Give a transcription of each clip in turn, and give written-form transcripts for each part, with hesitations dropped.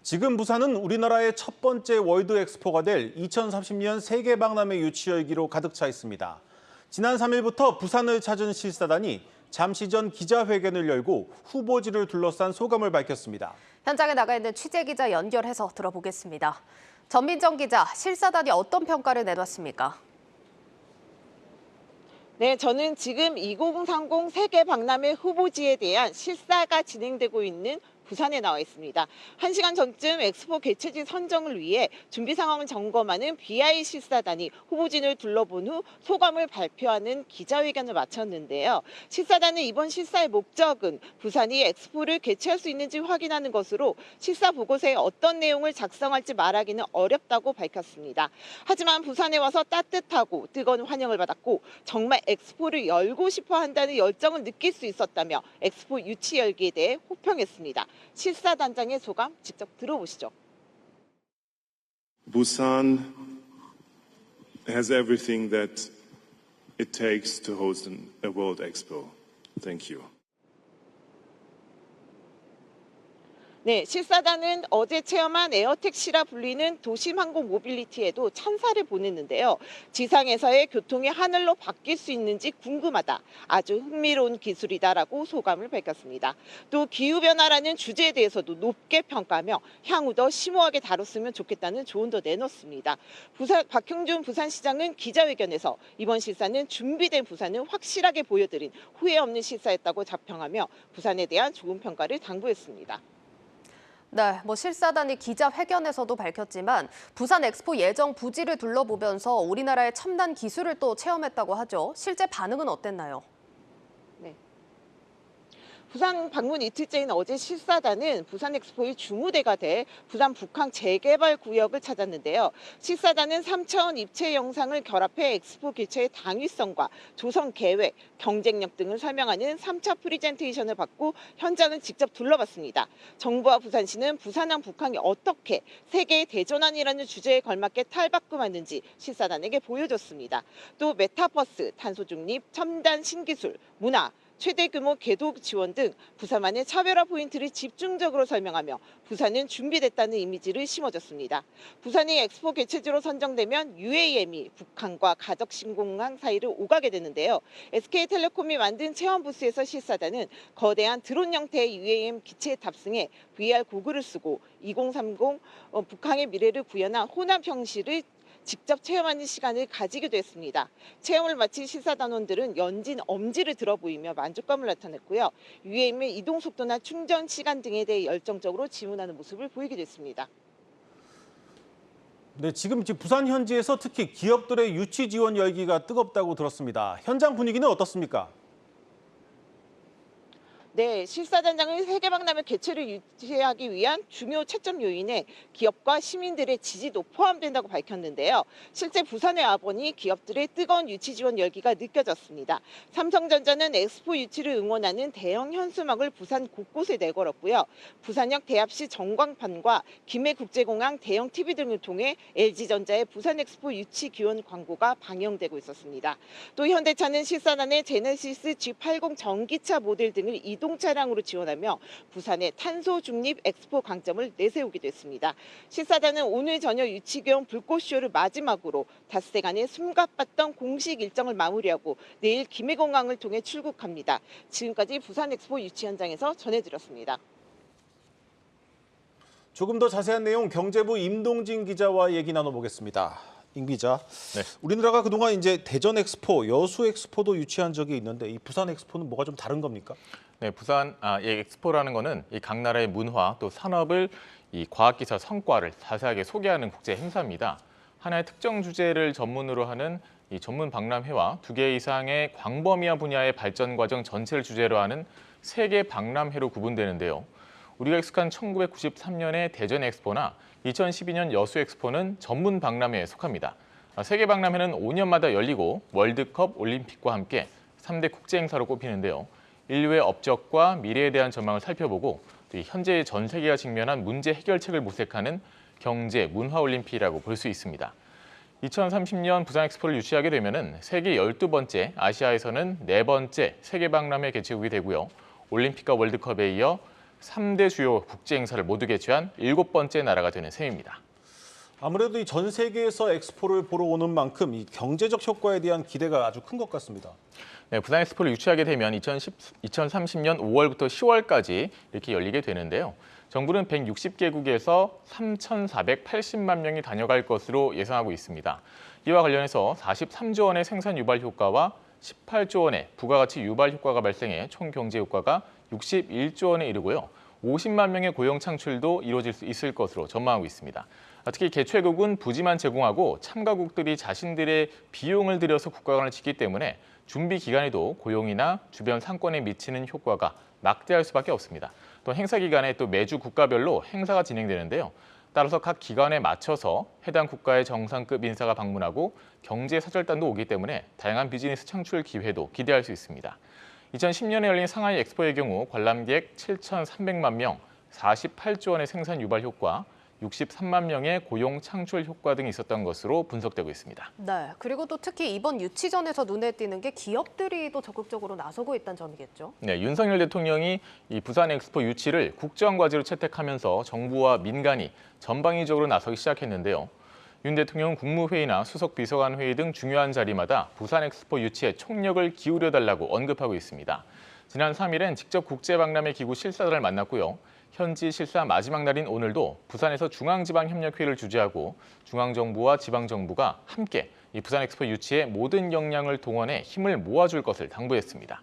지금 부산은 우리나라의 첫 번째 월드 엑스포가 될 2030년 세계 박람회 유치 열기로 가득 차 있습니다. 지난 3일부터 부산을 찾은 실사단이 잠시 전 기자회견을 열고 후보지를 둘러싼 소감을 밝혔습니다. 현장에 나가 있는 취재기자 연결해서 들어보겠습니다. 전민정 기자, 실사단이 어떤 평가를 내놨습니까? 네, 저는 지금 2030 세계 박람회 후보지에 대한 실사가 진행되고 있는 부산에 나와 있습니다. 1시간 전쯤 엑스포 개최지 선정을 위해 준비 상황을 점검하는 BI 실사단이 후보진을 둘러본 후 소감을 발표하는 기자회견을 마쳤는데요. 실사단은 이번 실사의 목적은 부산이 엑스포를 개최할 수 있는지 확인하는 것으로 실사 보고서에 어떤 내용을 작성할지 말하기는 어렵다고 밝혔습니다. 하지만 부산에 와서 따뜻하고 뜨거운 환영을 받았고 정말 엑스포를 열고 싶어 한다는 열정을 느낄 수 있었다며 엑스포 유치 열기에 대해 호평했습니다. 실사단장의 소감 직접 들어보시죠. Busan has everything that it takes to host a World Expo. Thank you. 네, 실사단은 어제 체험한 에어택시라 불리는 도심항공 모빌리티에도 찬사를 보냈는데요. 지상에서의 교통이 하늘로 바뀔 수 있는지 궁금하다. 아주 흥미로운 기술이다라고 소감을 밝혔습니다. 또 기후변화라는 주제에 대해서도 높게 평가하며 향후 더 심오하게 다뤘으면 좋겠다는 조언도 내놓습니다. 박형준 부산시장은 기자회견에서 이번 실사는 준비된 부산을 확실하게 보여드린 후회 없는 실사였다고 자평하며 부산에 대한 좋은 평가를 당부했습니다. 네, 실사단이 기자회견에서도 밝혔지만 부산 엑스포 예정 부지를 둘러보면서 우리나라의 첨단 기술을 또 체험했다고 하죠. 실제 반응은 어땠나요? 부산 방문 이틀째인 어제 실사단은 부산 엑스포의 주무대가 돼 부산 북항 재개발 구역을 찾았는데요. 실사단은 3차원 입체 영상을 결합해 엑스포 개최의 당위성과 조성 계획, 경쟁력 등을 설명하는 3차 프리젠테이션을 받고 현장을 직접 둘러봤습니다. 정부와 부산시는 부산항 북항이 어떻게 세계의 대전환이라는 주제에 걸맞게 탈바꿈하는지 실사단에게 보여줬습니다. 또 메타버스, 탄소 중립, 첨단 신기술, 문화, 최대 규모 개도 지원 등 부산만의 차별화 포인트를 집중적으로 설명하며 부산은 준비됐다는 이미지를 심어줬습니다. 부산이 엑스포 개최지로 선정되면 UAM이 북한과 가덕신공항 사이를 오가게 되는데요. SK텔레콤이 만든 체험 부스에서 실사단은 거대한 드론 형태의 UAM 기체에 탑승해 VR 고글을 쓰고 2030 북한의 미래를 구현한 호남 형식을 직접 체험하는 시간을 가지기도 했습니다. 체험을 마친 실사단원들은 연진 엄지를 들어 보이며 만족감을 나타냈고요. UAM의 이동 속도나 충전 시간 등에 대해 열정적으로 질문하는 모습을 보이기도 했습니다. 네, 지금 부산 현지에서 특히 기업들의 유치 지원 열기가 뜨겁다고 들었습니다. 현장 분위기는 어떻습니까? 네, 실사단장은 세계박람회 개최를 유치하기 위한 중요 채점 요인에 기업과 시민들의 지지도 포함된다고 밝혔는데요. 실제 부산에 와보니 기업들의 뜨거운 유치 지원 열기가 느껴졌습니다. 삼성전자는 엑스포 유치를 응원하는 대형 현수막을 부산 곳곳에 내걸었고요. 부산역 대합시 전광판과 김해국제공항 대형 TV 등을 통해 LG전자의 부산 엑스포 유치 기원 광고가 방영되고 있었습니다. 또 현대차는 실사단의 제네시스 G80 전기차 모델 등을 이동 차량으로 지원하며 부산의 탄소 중립 엑스포 강점을 내세우기도 했습니다. 실사단은 오늘 저녁 유치경 불꽃쇼를 마지막으로 닷새간의 숨가빴던 공식 일정을 마무리하고 내일 김해공항을 통해 출국합니다. 지금까지 부산 엑스포 유치 현장에서 전해드렸습니다. 조금 더 자세한 내용 경제부 임동진 기자와 얘기 나눠보겠습니다. 임 기자, 네. 우리나라가 그동안 대전 엑스포, 여수 엑스포도 유치한 적이 있는데 이 부산 엑스포는 뭐가 좀 다른 겁니까? 네, 이 엑스포라는 거는 이 각 나라의 문화 또 산업을 이 과학기술 성과를 자세하게 소개하는 국제 행사입니다. 하나의 특정 주제를 전문으로 하는 이 전문 박람회와 2개 이상의 광범위한 분야의 발전 과정 전체를 주제로 하는 세계 박람회로 구분되는데요. 우리가 익숙한 1993년의 대전 엑스포나 2012년 여수 엑스포는 전문 박람회에 속합니다. 세계 박람회는 5년마다 열리고 월드컵, 올림픽과 함께 3대 국제 행사로 꼽히는데요. 인류의 업적과 미래에 대한 전망을 살펴보고 또 현재 전 세계가 직면한 문제 해결책을 모색하는 경제, 문화 올림픽이라고 볼 수 있습니다. 2030년 부산 엑스포를 유치하게 되면 세계 12번째, 아시아에서는 4번째 세계 박람회 개최국이 되고요. 올림픽과 월드컵에 이어 3대 주요 국제 행사를 모두 개최한 7번째 나라가 되는 셈입니다. 아무래도 이 전 세계에서 엑스포를 보러 오는 만큼 이 경제적 효과에 대한 기대가 아주 큰 것 같습니다. 네, 부산 엑스포를 유치하게 되면 2030년 5월부터 10월까지 이렇게 열리게 되는데요. 정부는 160개국에서 3,480만 명이 다녀갈 것으로 예상하고 있습니다. 이와 관련해서 43조 원의 생산 유발 효과와 18조 원의 부가가치 유발 효과가 발생해 총 경제 효과가 61조 원에 이르고요. 50만 명의 고용 창출도 이루어질 수 있을 것으로 전망하고 있습니다. 특히 개최국은 부지만 제공하고 참가국들이 자신들의 비용을 들여서 국가관을 짓기 때문에 준비 기간에도 고용이나 주변 상권에 미치는 효과가 막대할 수밖에 없습니다. 또 행사 기간에 또 매주 국가별로 행사가 진행되는데요. 따라서 각 기관에 맞춰서 해당 국가의 정상급 인사가 방문하고 경제 사절단도 오기 때문에 다양한 비즈니스 창출 기회도 기대할 수 있습니다. 2010년에 열린 상하이 엑스포의 경우 관람객 7,300만 명, 48조 원의 생산 유발 효과, 63만 명의 고용 창출 효과 등이 있었던 것으로 분석되고 있습니다. 네, 그리고 또 특히 이번 유치전에서 눈에 띄는 게 기업들이 또 적극적으로 나서고 있다는 점이겠죠. 네, 윤석열 대통령이 이 부산 엑스포 유치를 국정과제로 채택하면서 정부와 민간이 전방위적으로 나서기 시작했는데요. 윤 대통령은 국무회의나 수석 비서관 회의 등 중요한 자리마다 부산 엑스포 유치에 총력을 기울여달라고 언급하고 있습니다. 지난 3일엔 직접 국제박람회 기구 실사들을 만났고요. 현지 실사 마지막 날인 오늘도 부산에서 중앙지방협력회의를 주재하고 중앙정부와 지방정부가 함께 이 부산 엑스포 유치에 모든 역량을 동원해 힘을 모아줄 것을 당부했습니다.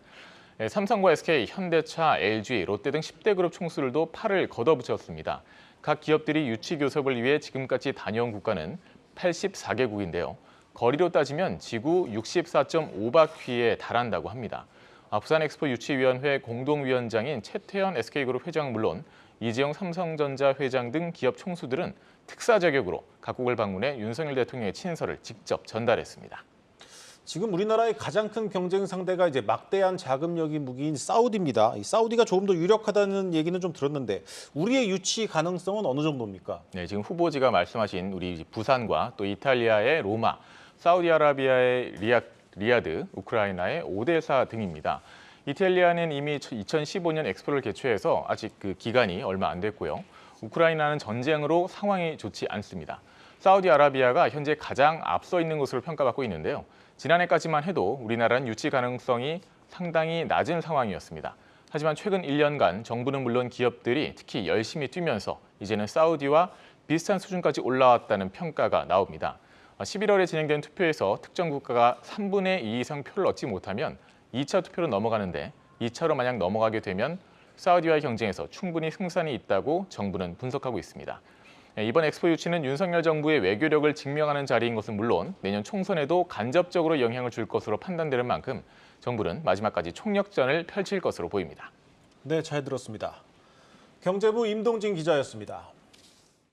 삼성과 SK, 현대차, LG, 롯데 등 10대 그룹 총수들도 팔을 걷어붙였습니다. 각 기업들이 유치 교섭을 위해 지금까지 다녀온 국가는 84개국인데요. 거리로 따지면 지구 64.5바퀴에 달한다고 합니다. 부산 엑스포 유치위원회 공동위원장인 최태현 SK그룹 회장은 물론 이재용 삼성전자 회장 등 기업 총수들은 특사 자격으로 각국을 방문해 윤석열 대통령의 친서를 직접 전달했습니다. 지금 우리나라의 가장 큰 경쟁 상대가 이제 막대한 자금력이 무기인 사우디입니다. 이 사우디가 조금 더 유력하다는 얘기는 좀 들었는데 우리의 유치 가능성은 어느 정도입니까? 네, 지금 후보지가 말씀하신 우리 부산과 또 이탈리아의 로마, 사우디아라비아의 리야드, 우크라이나의 오데사 등입니다. 이탈리아는 이미 2015년 엑스포를 개최해서 아직 그 기간이 얼마 안 됐고요. 우크라이나는 전쟁으로 상황이 좋지 않습니다. 사우디아라비아가 현재 가장 앞서 있는 것으로 평가받고 있는데요. 지난해까지만 해도 우리나라는 유치 가능성이 상당히 낮은 상황이었습니다. 하지만 최근 1년간 정부는 물론 기업들이 특히 열심히 뛰면서 이제는 사우디와 비슷한 수준까지 올라왔다는 평가가 나옵니다. 11월에 진행된 투표에서 특정 국가가 3분의 2 이상 표를 얻지 못하면 2차 투표로 넘어가는데 2차로 만약 넘어가게 되면 사우디와의 경쟁에서 충분히 승산이 있다고 정부는 분석하고 있습니다. 이번 엑스포 유치는 윤석열 정부의 외교력을 증명하는 자리인 것은 물론 내년 총선에도 간접적으로 영향을 줄 것으로 판단되는 만큼 정부는 마지막까지 총력전을 펼칠 것으로 보입니다. 네, 잘 들었습니다. 경제부 임동진 기자였습니다.